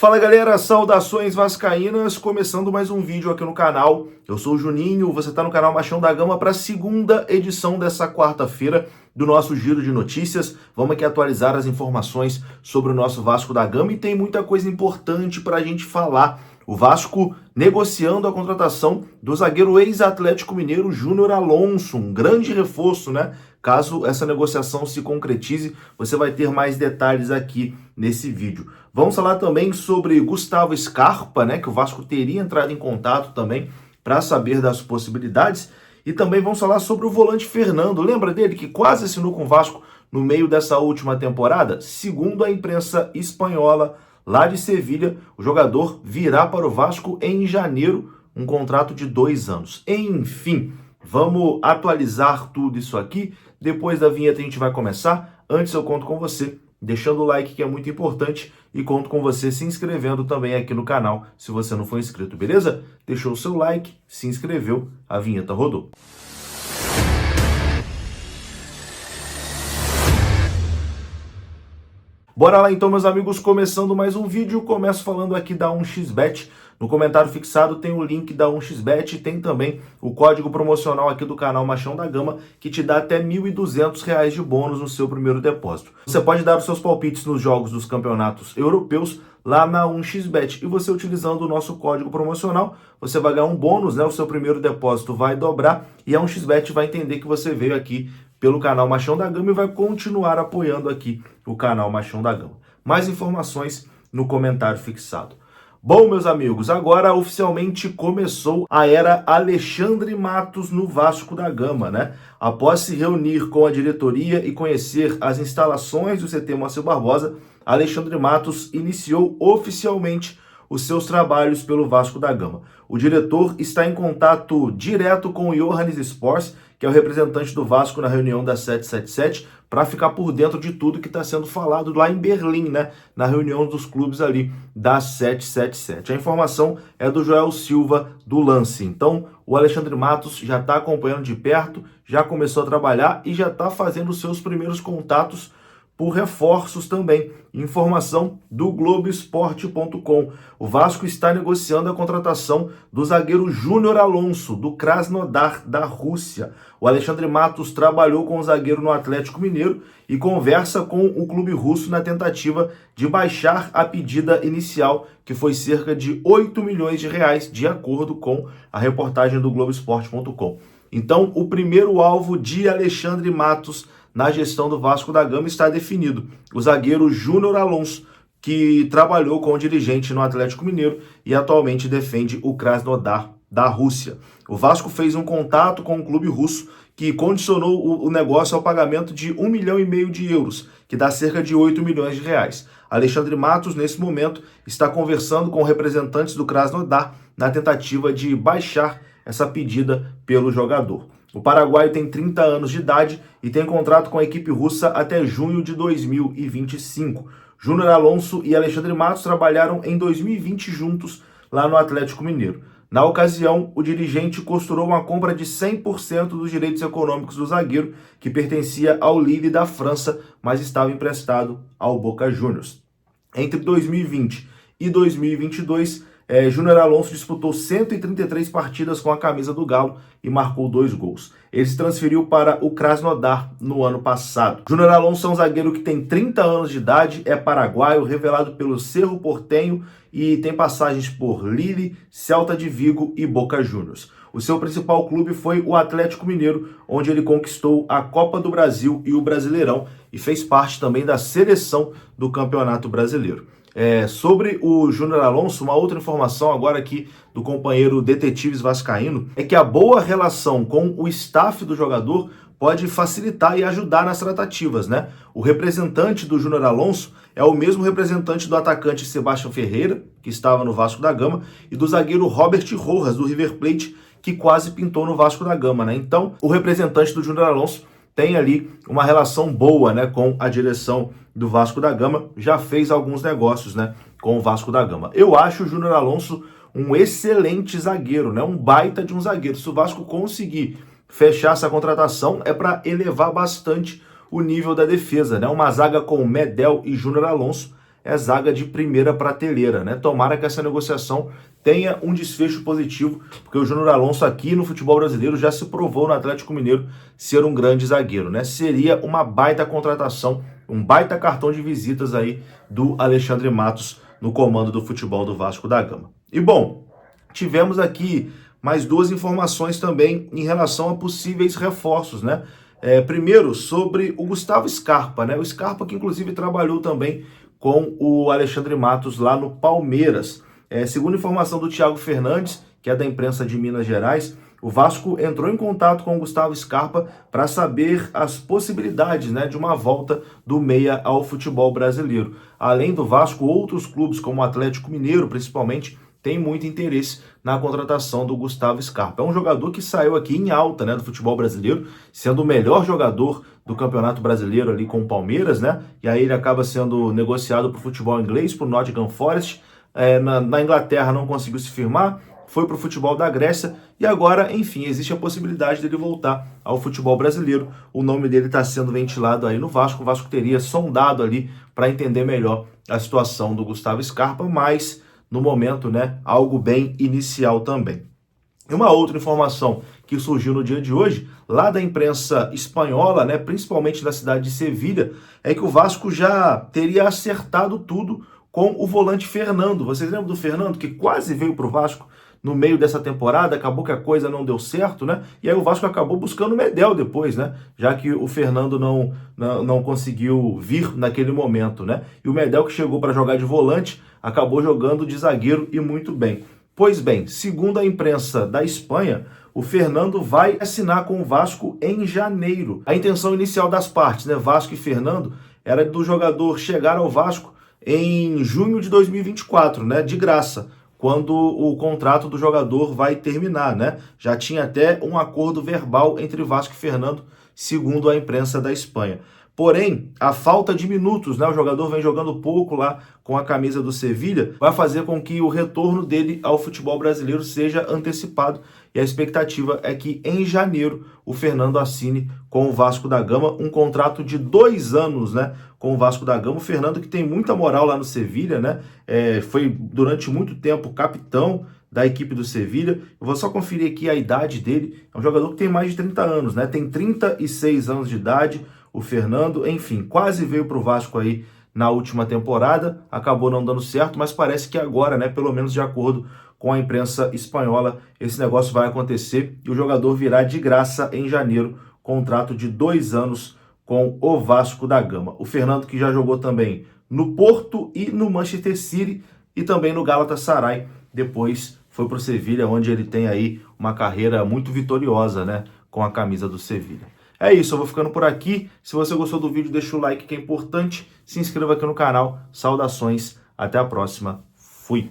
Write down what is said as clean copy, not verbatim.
Fala galera, saudações vascaínas, começando mais um vídeo aqui no canal. Eu sou o Juninho, você está no canal Machão da Gama para a segunda edição dessa quarta-feira do nosso giro de notícias. Vamos aqui atualizar as informações sobre o nosso Vasco da Gama e tem muita coisa importante para a gente falar. O Vasco negociando a contratação do zagueiro ex-Atlético Mineiro Júnior Alonso, um grande reforço, né? Caso essa negociação se concretize, você vai ter mais detalhes aqui nesse vídeo. Vamos falar também sobre Gustavo Scarpa, né? Que o Vasco teria entrado em contato também para saber das possibilidades. E também vamos falar sobre o volante Fernando. Lembra dele que quase assinou com o Vasco no meio dessa última temporada? Segundo a imprensa espanhola, lá de Sevilha, o jogador virá para o Vasco em janeiro, um contrato de 2 anos. Enfim, vamos atualizar tudo isso aqui. Depois da vinheta a gente vai começar. Antes eu conto com você deixando o like, que é muito importante, e conto com você se inscrevendo também aqui no canal, se você não for inscrito, beleza? Deixou o seu like, se inscreveu, a vinheta rodou. Bora lá então, meus amigos, começando mais um vídeo. Começo falando aqui da 1xBet. No comentário fixado tem o link da 1xBet e tem também o código promocional aqui do canal Machão da Gama, que te dá até R$ 1.200 de bônus no seu primeiro depósito. Você pode dar os seus palpites nos jogos dos campeonatos europeus lá na 1xBet. E você utilizando o nosso código promocional, você vai ganhar um bônus, né? O seu primeiro depósito vai dobrar e a 1xBet vai entender que você veio aqui pelo canal Machão da Gama e vai continuar apoiando aqui o canal Machão da Gama. Mais informações no comentário fixado. Bom, meus amigos, agora oficialmente começou a era Alexandre Matos no Vasco da Gama, né? Após se reunir com a diretoria e conhecer as instalações do CT Moacir Barbosa, Alexandre Matos iniciou oficialmente os seus trabalhos pelo Vasco da Gama. O diretor está em contato direto com o Johannes Sports, que é o representante do Vasco na reunião da 777, para ficar por dentro de tudo que está sendo falado lá em Berlim, né? Na reunião dos clubes ali da 777. A informação é do Joel Silva, do Lance. Então, o Alexandre Matos já está acompanhando de perto, já começou a trabalhar e já está fazendo os seus primeiros contatos por reforços também. Informação do Globoesporte.com. O Vasco está negociando a contratação do zagueiro Júnior Alonso, do Krasnodar, da Rússia. O Alexandre Matos trabalhou com o zagueiro no Atlético Mineiro e conversa com o clube russo na tentativa de baixar a pedida inicial, que foi cerca de R$ 8 milhões, de acordo com a reportagem do Globoesporte.com. Então, o primeiro alvo de Alexandre Matos na gestão do Vasco da Gama está definido. O zagueiro Júnior Alonso, que trabalhou com o dirigente no Atlético Mineiro e atualmente defende o Krasnodar da Rússia. O Vasco fez um contato com o clube russo que condicionou o negócio ao pagamento de 1,5 milhão de euros, que dá cerca de R$ 8 milhões. Alexandre Matos, nesse momento, está conversando com representantes do Krasnodar na tentativa de baixar essa pedida pelo jogador. O paraguaio tem 30 anos de idade e tem contrato com a equipe russa até junho de 2025. Júnior Alonso e Alexandre Matos trabalharam em 2020 juntos lá no Atlético Mineiro. Na ocasião, o dirigente costurou uma compra de 100% dos direitos econômicos do zagueiro, que pertencia ao Lille da França, mas estava emprestado ao Boca Juniors. Entre 2020 e 2022, Júnior Alonso disputou 133 partidas com a camisa do Galo e marcou 2 gols. Ele se transferiu para o Krasnodar no ano passado. Júnior Alonso é um zagueiro que tem 30 anos de idade, é paraguaio, revelado pelo Cerro Porteño e tem passagens por Lille, Celta de Vigo e Boca Juniors. O seu principal clube foi o Atlético Mineiro, onde ele conquistou a Copa do Brasil e o Brasileirão e fez parte também da seleção do Campeonato Brasileiro. Sobre o Júnior Alonso, uma outra informação agora aqui do companheiro Detetives Vascaíno é que a boa relação com o staff do jogador pode facilitar e ajudar nas tratativas, né? O representante do Júnior Alonso é o mesmo representante do atacante Sebastião Ferreira, que estava no Vasco da Gama, e do zagueiro Robert Rojas, do River Plate, que quase pintou no Vasco da Gama, né? Então, o representante do Júnior Alonso tem ali uma relação boa, né, com a direção do Vasco da Gama, já fez alguns negócios, né, com o Vasco da Gama. Eu acho o Júnior Alonso um excelente zagueiro, né, um baita de um zagueiro. Se o Vasco conseguir fechar essa contratação, é para elevar bastante o nível da defesa, né? Uma zaga com Medel e Júnior Alonso é zaga de primeira prateleira, né? Tomara que essa negociação tenha um desfecho positivo, porque o Júnior Alonso aqui no futebol brasileiro já se provou no Atlético Mineiro ser um grande zagueiro, né? Seria uma baita contratação, um baita cartão de visitas aí do Alexandre Matos no comando do futebol do Vasco da Gama. E bom, tivemos aqui mais duas informações também em relação a possíveis reforços, né? Primeiro, sobre o Gustavo Scarpa, né? O Scarpa que inclusive trabalhou também com o Alexandre Matos lá no Palmeiras. Segundo informação do Thiago Fernandes, que é da imprensa de Minas Gerais, o Vasco entrou em contato com o Gustavo Scarpa para saber as possibilidades, né, de uma volta do meia ao futebol brasileiro. Além do Vasco, outros clubes como o Atlético Mineiro, principalmente, têm muito interesse na contratação do Gustavo Scarpa. É um jogador que saiu aqui em alta, né, do futebol brasileiro, sendo o melhor jogador do Campeonato Brasileiro ali com o Palmeiras, né? E aí ele acaba sendo negociado para o futebol inglês, para o Nottingham Forest. Na Inglaterra não conseguiu se firmar, foi para o futebol da Grécia e agora, enfim, existe a possibilidade dele voltar ao futebol brasileiro. O nome dele está sendo ventilado aí no Vasco. O Vasco teria sondado ali para entender melhor a situação do Gustavo Scarpa, mas no momento, né, algo bem inicial também. E uma outra informação que surgiu no dia de hoje, lá da imprensa espanhola, né, principalmente da cidade de Sevilha, é que o Vasco já teria acertado tudo com o volante Fernando. Vocês lembram do Fernando, que quase veio para o Vasco no meio dessa temporada, acabou que a coisa não deu certo, né? E aí o Vasco acabou buscando o Medel depois, né? Já que o Fernando não conseguiu vir naquele momento, né? E o Medel, que chegou para jogar de volante, acabou jogando de zagueiro e muito bem. Pois bem, segundo a imprensa da Espanha, o Fernando vai assinar com o Vasco em janeiro. A intenção inicial das partes, né, Vasco e Fernando, era do jogador chegar ao Vasco em junho de 2024, né, de graça, quando o contrato do jogador vai terminar, né? Já tinha até um acordo verbal entre Vasco e Fernando, segundo a imprensa da Espanha. Porém, a falta de minutos, né? O jogador vem jogando pouco lá com a camisa do Sevilha, vai fazer com que o retorno dele ao futebol brasileiro seja antecipado. E a expectativa é que em janeiro o Fernando assine com o Vasco da Gama um contrato de 2 anos, né? Com o Vasco da Gama. O Fernando, que tem muita moral lá no Sevilha, né? Foi durante muito tempo capitão da equipe do Sevilha. Eu vou só conferir aqui a idade dele. É um jogador que tem mais de 30 anos, né? Tem 36 anos de idade. O Fernando, enfim, quase veio para o Vasco aí na última temporada, acabou não dando certo, mas parece que agora, né, pelo menos de acordo com a imprensa espanhola, esse negócio vai acontecer e o jogador virá de graça em janeiro, contrato de 2 anos com o Vasco da Gama. O Fernando, que já jogou também no Porto e no Manchester City e também no Galatasaray, depois foi para o Sevilha, onde ele tem aí uma carreira muito vitoriosa, né, com a camisa do Sevilha. É isso, eu vou ficando por aqui. Se você gostou do vídeo, deixa o like que é importante. Se inscreva aqui no canal. Saudações, até a próxima. Fui!